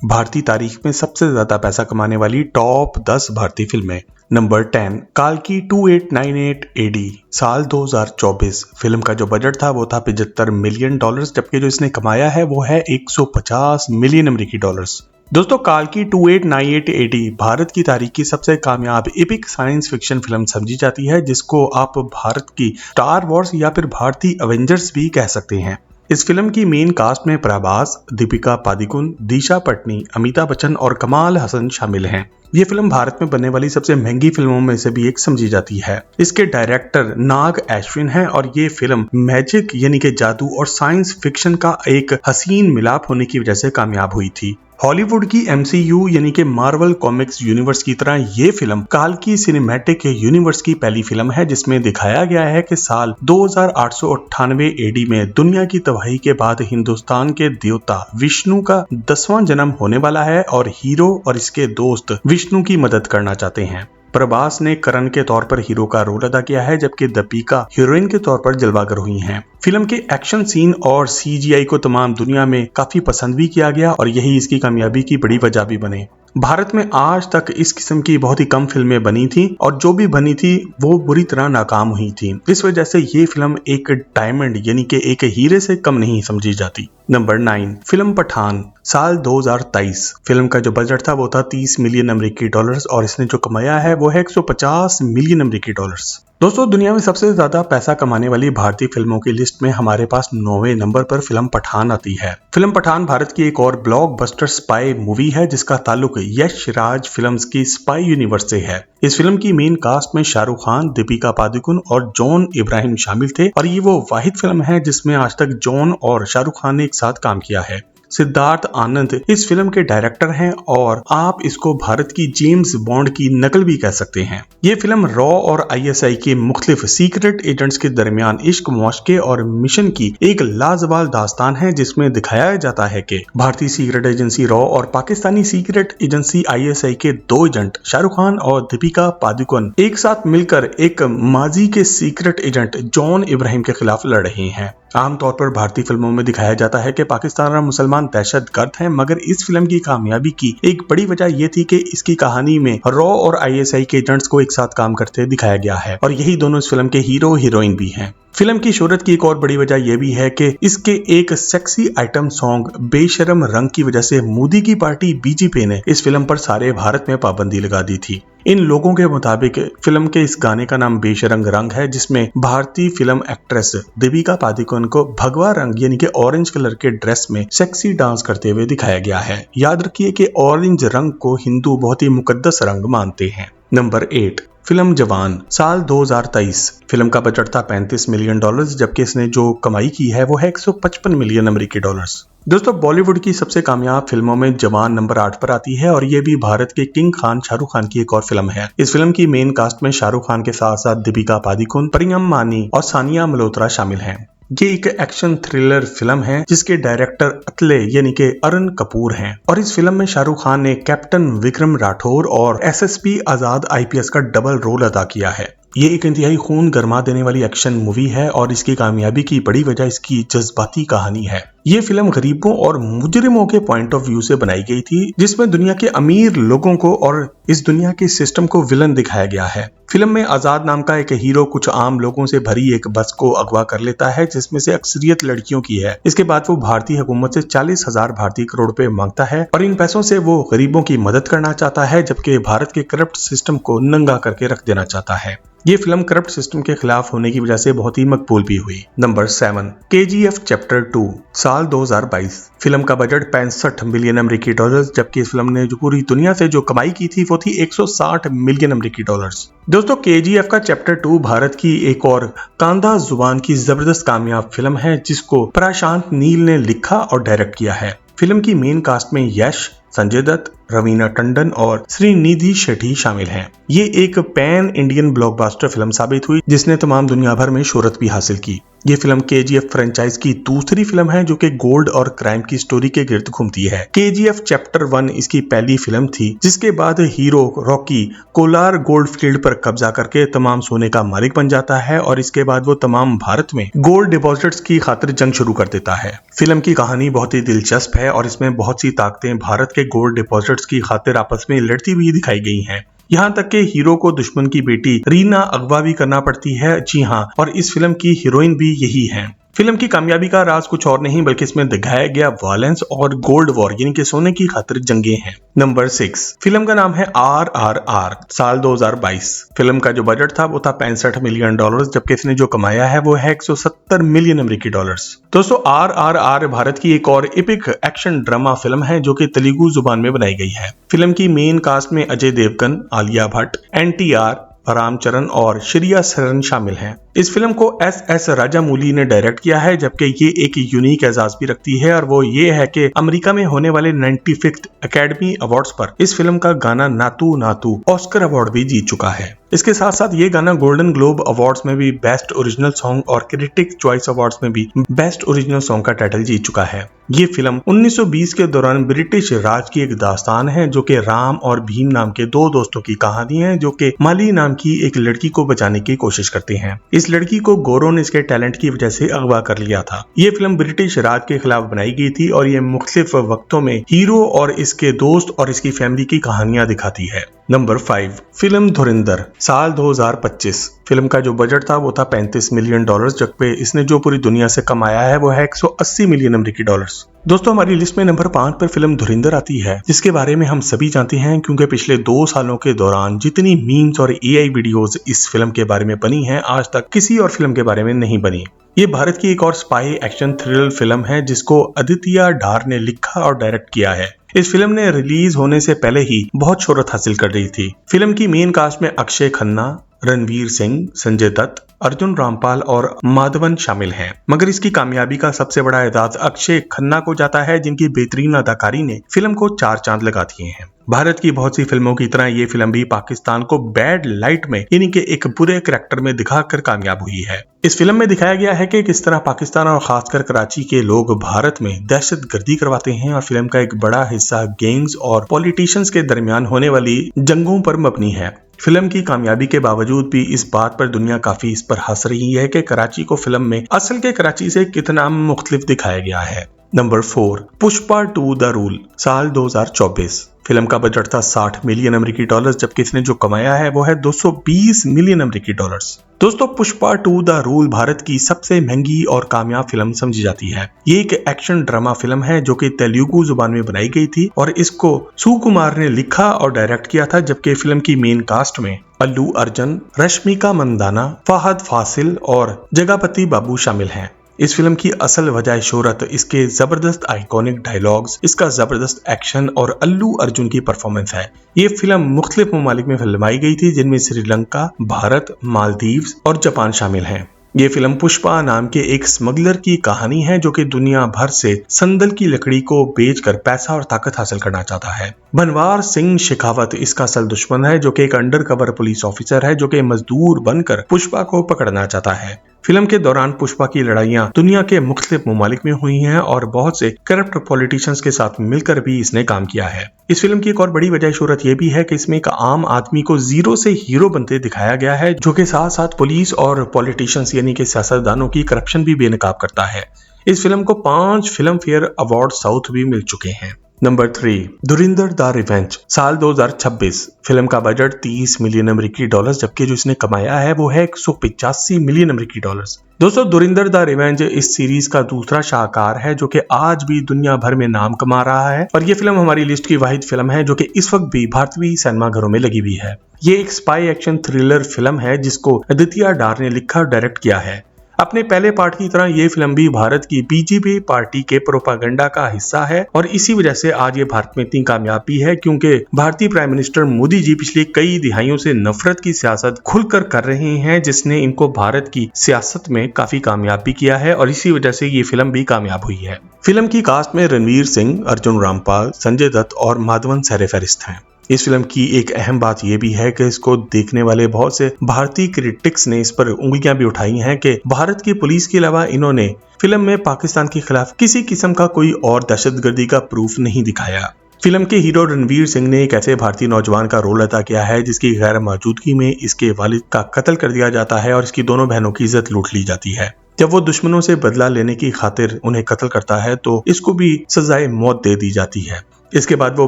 भारतीय तारीख में सबसे ज्यादा पैसा कमाने वाली टॉप 10 भारतीय फिल्में। नंबर 10, काल्की 2898 एडी, साल 2024। फिल्म का जो बजट था वो था $75 मिलियन, जबकि जो इसने कमाया है वो है 150 मिलियन अमेरिकी डॉलर्स। दोस्तों, काल्की 2898 एडी भारत की तारीख की सबसे कामयाब एपिक साइंस फिक्शन फिल्म समझी जाती है, जिसको आप भारत की स्टार वॉर्स या फिर भारतीय अवेंजर्स भी कह सकते हैं। इस फिल्म की मेन कास्ट में प्रभास, दीपिका पादुकोण, दिशा पटनी, अमिताभ बच्चन और कमाल हसन शामिल हैं। ये फिल्म भारत में बनने वाली सबसे महंगी फिल्मों में से भी एक समझी जाती है। इसके डायरेक्टर नाग अश्विन हैं और ये फिल्म मैजिक यानी कि जादू और साइंस फिक्शन का एक हसीन मिलाप होने की वजह से कामयाब हुई थी। हॉलीवुड की MCU यानी कि मार्वल कॉमिक्स यूनिवर्स की तरह ये फिल्म काल्की सिनेमैटिक यूनिवर्स की पहली फिल्म है जिसमें दिखाया गया है कि साल 2898 एडी में दुनिया की तबाही के बाद हिंदुस्तान के देवता विष्णु का 10वां जन्म होने वाला है और हीरो और इसके दोस्त विष्णु की मदद करना चाहते हैं। प्रभास ने करण के तौर पर हीरो का रोल अदा किया है, जबकि दीपिका हीरोइन के तौर पर जलवागर हुई हैं। फिल्म के एक्शन सीन और CGI को तमाम दुनिया में काफी पसंद भी किया गया और यही इसकी कामयाबी की बड़ी वजह भी बने। भारत में आज तक इस किस्म की बहुत ही कम फिल्में बनी थी और जो भी बनी थी वो बुरी तरह नाकाम हुई थी। इस वजह से ये फिल्म एक डायमंड यानी कि एक हीरे से कम नहीं समझी जाती। नंबर 9, फिल्म पठान, साल 2023। फिल्म का जो बजट था वो था $30 मिलियन अमेरिकी डॉलर्स और इसने जो कमाया है वो है $150 मिलियन अमेरिकी डॉलर्स। दोस्तों, दुनिया में सबसे ज्यादा पैसा कमाने वाली भारतीय फिल्मों की लिस्ट में हमारे पास 9वें नंबर पर फिल्म पठान आती है। फिल्म पठान भारत की एक और ब्लॉकबस्टर स्पाई मूवी है जिसका ताल्लुक यश राज फिल्म्स की स्पाई यूनिवर्स से है। इस फिल्म की मेन कास्ट में शाहरुख खान, दीपिका पादुकोण और जॉन इब्राहिम शामिल थे और ये वो वाहिद फिल्म है जिसमें आज तक जॉन और शाहरुख खान ने एक साथ काम किया है। सिद्धार्थ आनंद इस फिल्म के डायरेक्टर हैं और आप इसको भारत की जेम्स बॉन्ड की नकल भी कह सकते हैं। ये फिल्म रॉ और ISI के मुख्तलिफ सीक्रेट एजेंट्स के दरमियान इश्क, मुआशके और मिशन की एक लाजवाब दास्तान है, जिसमें दिखाया जाता है कि भारतीय सीक्रेट एजेंसी रॉ और पाकिस्तानी सीक्रेट एजेंसी ISI के 2 एजेंट शाहरुख खान और दीपिका पादुकोण एक साथ मिलकर एक माजी के सीक्रेट एजेंट जॉन इब्राहिम के खिलाफ लड़ रहे हैं। आमतौर पर भारतीय फिल्मों में दिखाया जाता है कि पाकिस्तान और मुसलमान दहशतगर्द हैं, मगर इस फिल्म की कामयाबी की एक बड़ी वजह यह थी कि इसकी कहानी में रॉ और ISI के एजेंट्स को एक साथ काम करते दिखाया गया है और यही दोनों इस फिल्म के हीरो हीरोइन भी हैं। फिल्म की शोहरत की एक और बड़ी वजह यह भी है कि इसके एक सेक्सी आइटम सॉन्ग बेशरम रंग की वजह से मोदी की पार्टी BJP ने इस फिल्म पर सारे भारत में पाबंदी लगा दी थी। इन लोगों के मुताबिक फिल्म के इस गाने का नाम बेशरम रंग है, जिसमें भारतीय फिल्म एक्ट्रेस दीपिका पादुकोण को भगवा रंग यानी कि ऑरेंज कलर के ड्रेस में सेक्सी डांस करते हुए दिखाया गया है। याद रखिए कि ऑरेंज रंग को हिंदू बहुत ही मुकद्दस रंग मानते हैं। नंबर 8, फिल्म जवान, साल 2023। फिल्म का बजट था $35 मिलियन, जबकि इसने जो कमाई की है वो है $155 मिलियन अमेरिकी डॉलर्स। दोस्तों, बॉलीवुड की सबसे कामयाब फिल्मों में जवान नंबर 8 पर आती है और ये भी भारत के किंग खान शाहरुख खान की एक और फिल्म है। इस फिल्म की मेन कास्ट में शाहरुख खान के साथ साथ दीपिका पादुकोण, प्रियम मानी और सानिया मल्होत्रा शामिल हैं। ये एक एक्शन थ्रिलर फिल्म है जिसके डायरेक्टर अतले यानी कि अरुण कपूर हैं और इस फिल्म में शाहरुख खान ने कैप्टन विक्रम राठौर और SSP आजाद IPS का डबल रोल अदा किया है। ये एक इंतहाई खून गरमा देने वाली एक्शन मूवी है और इसकी कामयाबी की बड़ी वजह इसकी जज्बाती कहानी है। ये फिल्म गरीबों और मुजरिमों के पॉइंट ऑफ व्यू से बनाई गई थी, जिसमें दुनिया के अमीर लोगों को और इस दुनिया के सिस्टम को विलन दिखाया गया है। फिल्म में आजाद नाम का एक हीरो कुछ आम लोगों से भरी एक बस को अगवा कर लेता है, जिसमें से अक्सरियत लड़कियों की है। इसके बाद वो भारतीय हुकूमत से 40,000 भारतीय करोड़ रुपए मांगता है और इन पैसों से वो गरीबों की मदद करना चाहता है, जबकि भारत के करप्ट सिस्टम को नंगा करके रख देना चाहता है। ये फिल्म करप्ट सिस्टम के खिलाफ होने की वजह से बहुत ही मकबूल भी हुई। नंबर 7, KGF चैप्टर 2, साल 2022। फिल्म का बजट $65 मिलियन अमेरिकी डॉलर्स, जबकि इस फिल्म ने जो पूरी दुनिया से जो कमाई की थी वो थी $160 मिलियन अमेरिकी डॉलर्स। दोस्तों, KGF का चैप्टर 2 भारत की एक और कांधा जुबान की जबरदस्त कामयाब फिल्म है जिसको प्रशांत नील ने लिखा और डायरेक्ट किया है। फिल्म की मेन कास्ट में यश, संजय दत्त, रवीना टंडन और श्रीनिधि शेट्टी शामिल हैं। ये एक पैन इंडियन ब्लॉकबस्टर फिल्म साबित हुई जिसने तमाम दुनिया भर में शोहरत भी हासिल की। ये फिल्म KGF फ्रेंचाइज की दूसरी फिल्म है जो कि गोल्ड और क्राइम की स्टोरी के गिर्द घूमती है। KGF चैप्टर 1 इसकी पहली फिल्म थी, जिसके बाद hero Rocky Kolar gold field पर कब्जा करके तमाम सोने का मालिक बन जाता है और इसके बाद वो तमाम भारत में गोल्ड डिपॉजिट्स की खातिर जंग शुरू कर देता है। फिल्म की कहानी बहुत ही दिलचस्प है और इसमें बहुत सी ताकतें भारत के गोल्ड डिपॉजिट्स की खातिर आपस में लड़ती हुई दिखाई गई हैं। यहाँ तक के हीरो को दुश्मन की बेटी रीना अगवा भी करना पड़ती है। जी हाँ, और इस फिल्म की हीरोइन भी यही है। फिल्म की कामयाबी का राज कुछ और नहीं बल्कि इसमें दिखाया गया वायलेंस और गोल्ड वॉर यानी कि सोने की खातिर जंगे हैं। नंबर 6, फिल्म का नाम है RRR, साल 2022। फिल्म का जो बजट था वो था $65 मिलियन, जबकि इसने जो कमाया है वो है $170 मिलियन अमेरिकी डॉलर्स। दोस्तों, RRR भारत की एक और एपिक एक्शन ड्रामा फिल्म है जो कि तेलुगु जुबान में बनाई गई है। फिल्म की मेन कास्ट में अजय देवगन, आलिया भट्ट, NTR, रामचरण और श्रेया सरन शामिल हैं। इस फिल्म को SS राजामौली ने डायरेक्ट किया है, जबकि ये एक यूनिक एजाज भी रखती है और वो ये है कि अमेरिका में होने वाले 95th एकेडमी अवार्ड्स पर इस फिल्म का गाना नातू नातू ऑस्कर अवार्ड भी जीत चुका है। इसके साथ साथ ये गाना गोल्डन ग्लोब अवार्ड्स में भी बेस्ट ओरिजिनल सॉन्ग और क्रिटिक चॉइस अवार्ड्स में भी बेस्ट ओरिजिनल सॉन्ग का टाइटल जीत चुका है। ये फिल्म 1920 के दौरान ब्रिटिश राज की एक दास्तान है जो कि राम और भीम नाम के दो दोस्तों की कहानी है जो कि माली नाम की एक लड़की को बचाने की कोशिश करते हैं। इस लड़की को गोरों ने इसके टैलेंट की वजह से अगवा कर लिया था। ये फिल्म ब्रिटिश राज के खिलाफ बनाई गई थी और ये मुख्तलिफ वक्तों में हीरो और इसके दोस्त और इसकी फैमिली की कहानियां दिखाती है। नंबर 5, फिल्म धुरंधर, साल 2025। फिल्म का जो बजट था वो था $35 मिलियन, जबकि इसने जो पूरी दुनिया से कमाया है वो है $180 मिलियन अमेरिकी डॉलर्स। दोस्तों, हमारी लिस्ट में नंबर 5 पर फिल्म धुरंधर आती है, जिसके बारे में हम सभी जानते हैं क्योंकि पिछले 2 सालों के दौरान जितनी मीम्स और AI वीडियोस इस फिल्म के बारे में बनी हैं, आज तक किसी और फिल्म के बारे में नहीं बनी। ये भारत की एक और स्पाई एक्शन थ्रिलर फिल्म है जिसको आदित्य ढार ने लिखा और डायरेक्ट किया है। इस फिल्म ने रिलीज होने से पहले ही बहुत शोहरत हासिल कर रही थी। फिल्म की मेन कास्ट में अक्षय खन्ना, रणवीर सिंह, संजय दत्त, अर्जुन रामपाल और माधवन शामिल हैं। मगर इसकी कामयाबी का सबसे बड़ा एजाज अक्षय खन्ना को जाता है, जिनकी बेहतरीन अदाकारी ने फिल्म को 4 चांद लगा दिए हैं। भारत की बहुत सी फिल्मों की तरह ये फिल्म भी पाकिस्तान को बैड लाइट में यानी कि एक बुरे कैरेक्टर में दिखाकर कामयाब हुई है। इस फिल्म में दिखाया गया है कि किस तरह पाकिस्तान और खासकर कराची के लोग भारत में दहशतगर्दी करवाते हैं और फिल्म का एक बड़ा हिस्सा गैंग्स और पॉलिटिशियंस के दरमियान होने वाली जंगों पर मबनी है। फिल्म की कामयाबी के बावजूद भी इस बात पर दुनिया काफी इस पर हंस रही है कि कराची को फिल्म में असल के कराची से कितना मुख्तलिफ दिखाया गया है। नंबर 4, पुष्पा 2 द रूल, साल 2024। फिल्म का बजट था $60 मिलियन अमेरिकी, जबकि इसने जो कमाया है वो है $220 मिलियन अमेरिकी। दोस्तों, पुष्पा 2 द रूल भारत की सबसे महंगी और कामयाब फिल्म समझी जाती है। ये एक एक्शन ड्रामा फिल्म है जो कि तेलुगु जुबान में बनाई गई थी और इसको सुकुमार ने लिखा और डायरेक्ट किया था, जबकि फिल्म की मेन कास्ट में अल्लू अर्जुन, रश्मिका मंदाना, फहद फासिल और जगपति बाबू शामिल हैं। इस फिल्म की असल वजह शोहरत इसके जबरदस्त आइकॉनिक डायलॉग्स, इसका जबरदस्त एक्शन और अल्लू अर्जुन की परफॉर्मेंस है। ये फिल्म मुख्तलिफ ममालिक में फिल्माई गई थी, जिनमें श्रीलंका, भारत, मालदीव्स और जापान शामिल हैं। ये फिल्म पुष्पा नाम के एक स्मगलर की कहानी है जो कि दुनिया भर से संदल की लकड़ी को बेचकर पैसा और ताकत हासिल करना चाहता है। बनवार सिंह शेखावत इसका असल दुश्मन है जो कि एक अंडरकवर पुलिस ऑफिसर है जो कि मजदूर बनकर पुष्पा को पकड़ना चाहता है। फिल्म के दौरान पुष्पा की लड़ाइयां दुनिया के मुख्तलिफ ममालिक में हुई हैं और बहुत से करप्ट पॉलिटिशियंस के साथ मिलकर भी इसने काम किया है। इस फिल्म की एक और बड़ी वजह शोहरत यह भी है कि इसमें एक आम आदमी को जीरो से हीरो बनते दिखाया गया है, जो के साथ साथ पुलिस और पॉलिटिशियंस यानी कि सियासतदानों की करप्शन भी बेनकाब करता है। इस फिल्म को 5 फिल्म फेयर अवार्ड साउथ भी मिल चुके हैं। नंबर 3, धुरंधर द रिवेंज, साल 2026। फिल्म का बजट $30 मिलियन अमेरिकी, जबकि जो इसने कमाया है वो है $185 मिलियन अमेरिकी। दोस्तों, धुरंधर द रिवेंज इस सीरीज का दूसरा शाहकार है जो कि आज भी दुनिया भर में नाम कमा रहा है और ये फिल्म हमारी लिस्ट की वाहिद फिल्म है जो कि इस वक्त भी भारतीय सिनेमा घरों में लगी हुई है। ये एक स्पाई एक्शन थ्रिलर फिल्म है जिसको आदित्य ढार ने लिखा और डायरेक्ट किया है। अपने पहले पार्ट की तरह ये फिल्म भी भारत की बीजेपी पार्टी के प्रोपागेंडा का हिस्सा है और इसी वजह से आज ये भारत में इतनी कामयाब भी है क्योंकि भारतीय प्राइम मिनिस्टर मोदी जी पिछले कई दिहाइयों से नफरत की सियासत खुलकर कर रहे हैं, जिसने इनको भारत की सियासत में काफी कामयाब भी किया है और इसी वजह से ये फिल्म भी कामयाब हुई है। फिल्म की कास्ट में रणवीर सिंह, अर्जुन रामपाल, संजय दत्त और माधवन सहरे फहरिस्त हैं। इस फिल्म की एक अहम बात यह भी है कि इसको देखने वाले बहुत से भारतीय क्रिटिक्स ने इस पर उंगलियां भी उठाई हैं कि भारत की पुलिस के अलावा इन्होंने फिल्म में पाकिस्तान के खिलाफ किसी किस्म का कोई और दहशतगर्दी का प्रूफ नहीं दिखाया। फिल्म के हीरो रणवीर सिंह ने एक ऐसे भारतीय नौजवान का रोल अदा किया है जिसकी गैर मौजूदगी में इसके वालिद का कत्ल कर दिया जाता है और इसकी दोनों बहनों की इज्जत लूट ली जाती है। जब वो दुश्मनों से बदला लेने की खातिर उन्हें कत्ल करता है तो इसको भी सजाए मौत दे दी जाती है। इसके बाद वो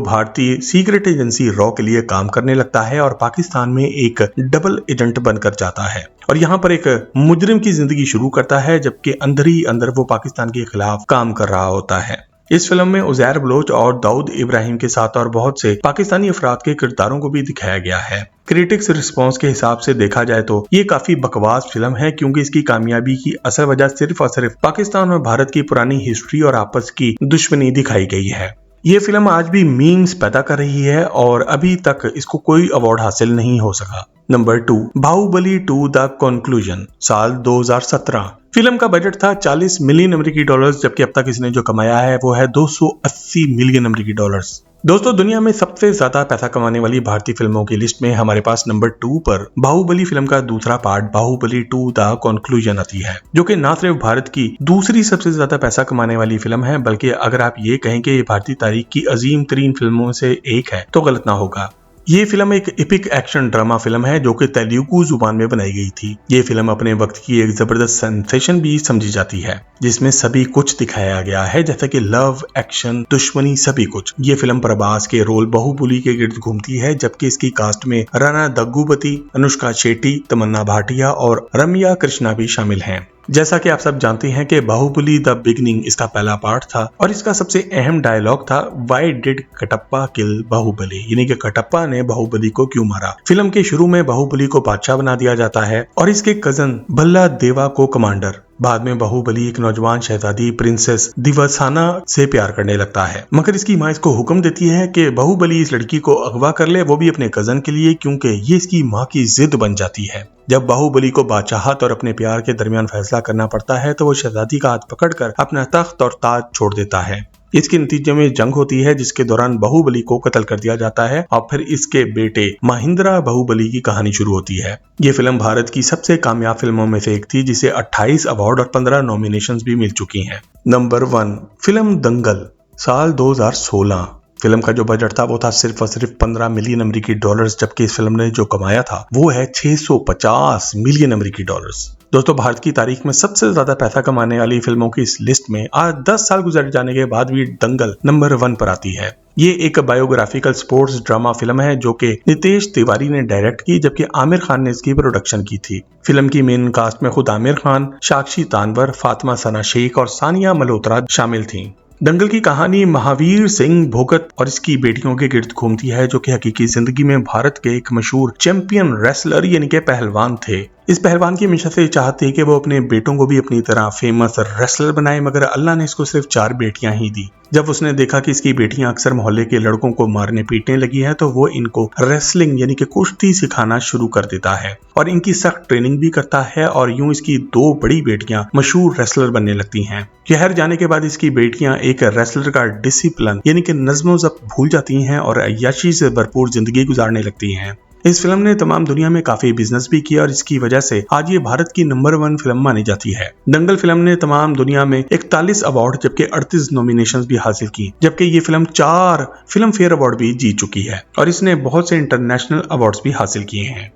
भारतीय सीक्रेट एजेंसी रॉ के लिए काम करने लगता है और पाकिस्तान में एक डबल एजेंट बनकर जाता है और यहाँ पर एक मुजरिम की जिंदगी शुरू करता है, जबकि अंदर ही अंदर वो पाकिस्तान के खिलाफ काम कर रहा होता है। इस फिल्म में उजैर बलोच और दाऊद इब्राहिम के साथ और बहुत से पाकिस्तानी अफराद के किरदारों को भी दिखाया गया है। क्रिटिक्स रिस्पांस के हिसाब से देखा जाए तो ये काफी बकवास फिल्म है, क्योंकि इसकी कामयाबी की असल वजह सिर्फ और सिर्फ पाकिस्तान और भारत की पुरानी हिस्ट्री और आपस की दुश्मनी दिखाई गई है। ये फिल्म आज भी मीम्स पैदा कर रही है और अभी तक इसको कोई अवार्ड हासिल नहीं हो सका। नंबर 2, बाहुबली 2 द कंक्लूजन, साल 2017। फिल्म का बजट था 40 मिलियन अमेरिकी डॉलर्स, जबकि अब तक इसने जो कमाया है वो है 280 मिलियन अमेरिकी डॉलर्स। दोस्तों, दुनिया में सबसे ज्यादा पैसा कमाने वाली भारतीय फिल्मों की लिस्ट में हमारे पास नंबर 2 पर बाहुबली फिल्म का दूसरा पार्ट बाहुबली 2 द कंक्लूजन आती है, जो कि न सिर्फ भारत की दूसरी सबसे ज्यादा पैसा कमाने वाली फिल्म है, बल्कि अगर आप ये कहें कि ये भारतीय तारीख की अजीम तरीन फिल्मों से एक है तो गलत ना होगा। ये फिल्म एक एपिक एक्शन ड्रामा फिल्म है जो कि तेलुगु जुबान में बनाई गई थी। ये फिल्म अपने वक्त की एक जबरदस्त सेंसेशन भी समझी जाती है, जिसमें सभी कुछ दिखाया गया है, जैसे कि लव, एक्शन, दुश्मनी, सभी कुछ। ये फिल्म प्रभास के रोल बाहुबली के गिर्द घूमती है, जबकि इसकी कास्ट में राणा दग्गुबती, अनुष्का शेट्टी, तमन्ना भाटिया और रम्या कृष्णा भी शामिल हैं। जैसा कि आप सब जानते हैं कि बाहुबली द बिगनिंग इसका पहला पार्ट था और इसका सबसे अहम डायलॉग था व्हाई डिड कटप्पा किल बाहुबली, यानी कि कटप्पा ने बाहुबली को क्यों मारा। फिल्म के शुरू में बाहुबली को बादशाह बना दिया जाता है और इसके कजन भल्ला देवा को कमांडर। बाद में बाहुबली एक नौजवान शहजादी प्रिंसेस दिवसाना से प्यार करने लगता है, मगर इसकी माँ इसको हुक्म देती है कि बाहुबली इस लड़की को अगवा कर ले, वो भी अपने कजन के लिए, क्योंकि ये इसकी माँ की जिद बन जाती है। जब बाहुबली को बादशाहत और अपने प्यार के दरमियान फैसला करना पड़ता है तो वो शहजादी का हाथ पकड़कर अपना तख्त और ताज छोड़ देता है। इसके नतीजे में जंग होती है, जिसके दौरान बाहुबली को कत्ल कर दिया जाता है और फिर इसके बेटे महिंद्रा बाहुबली की कहानी शुरू होती है। ये फिल्म भारत की सबसे कामयाब फिल्मों में से एक थी, जिसे 28 अवार्ड और 15 नॉमिनेशंस भी मिल चुकी हैं। नंबर 1, फिल्म दंगल, साल 2016। फिल्म का जो बजट था वो था सिर्फ और सिर्फ 15 मिलियन अमेरिकी डॉलर्स, जबकि इस फिल्म ने जो कमाया था वो है 650 मिलियन अमेरिकी डॉलर्स। दोस्तों, भारत की तारीख में सबसे ज्यादा पैसा कमाने वाली फिल्मों की इस लिस्ट में आज 10 साल गुजर जाने के बाद भी दंगल नंबर 1 पर आती है। ये एक बायोग्राफिकल स्पोर्ट्स ड्रामा फिल्म है जो कि नितेश तिवारी ने डायरेक्ट की, जबकि आमिर खान ने इसकी प्रोडक्शन की थी। फिल्म की मेन कास्ट में खुद आमिर खान, साक्षी तानवर, फातिमा सना शेख और सानिया मल्होत्रा शामिल थी। दंगल की कहानी महावीर सिंह भोगत और इसकी बेटियों के गिर्द घूमती है, जो कि हकीकी जिंदगी में भारत के एक मशहूर चैंपियन रेसलर यानी कि पहलवान थे। इस पहलवान की हमेशा से चाहत थी कि वो अपने बेटों को भी अपनी तरह फेमस रेसलर बनाए, मगर अल्लाह ने इसको सिर्फ 4 बेटियां ही दी। जब उसने देखा कि इसकी बेटियां अक्सर मोहल्ले के लड़कों को मारने पीटने लगी हैं, तो वो इनको रेसलिंग यानी कि कुश्ती सिखाना शुरू कर देता है और इनकी सख्त ट्रेनिंग भी करता है और यूं इसकी 2 बड़ी बेटियां मशहूर रेसलर बनने लगती हैं। शहर जाने के बाद इसकी बेटियां एक रेसलर का डिसिप्लिन यानी कि नज़्म ज़ब्त भूल जाती हैं और अय्याशी से भरपूर जिंदगी गुजारने लगती हैं। इस फिल्म ने तमाम दुनिया में काफी बिजनेस भी किया और इसकी वजह से आज ये भारत की नंबर 1 फिल्म मानी जाती है। दंगल फिल्म ने तमाम दुनिया में 41 अवार्ड जबकि 38 नॉमिनेशंस भी हासिल की, जबकि ये फिल्म 4 फिल्म फेयर अवार्ड भी जीत चुकी है और इसने बहुत से इंटरनेशनल अवार्ड्स भी हासिल किए हैं।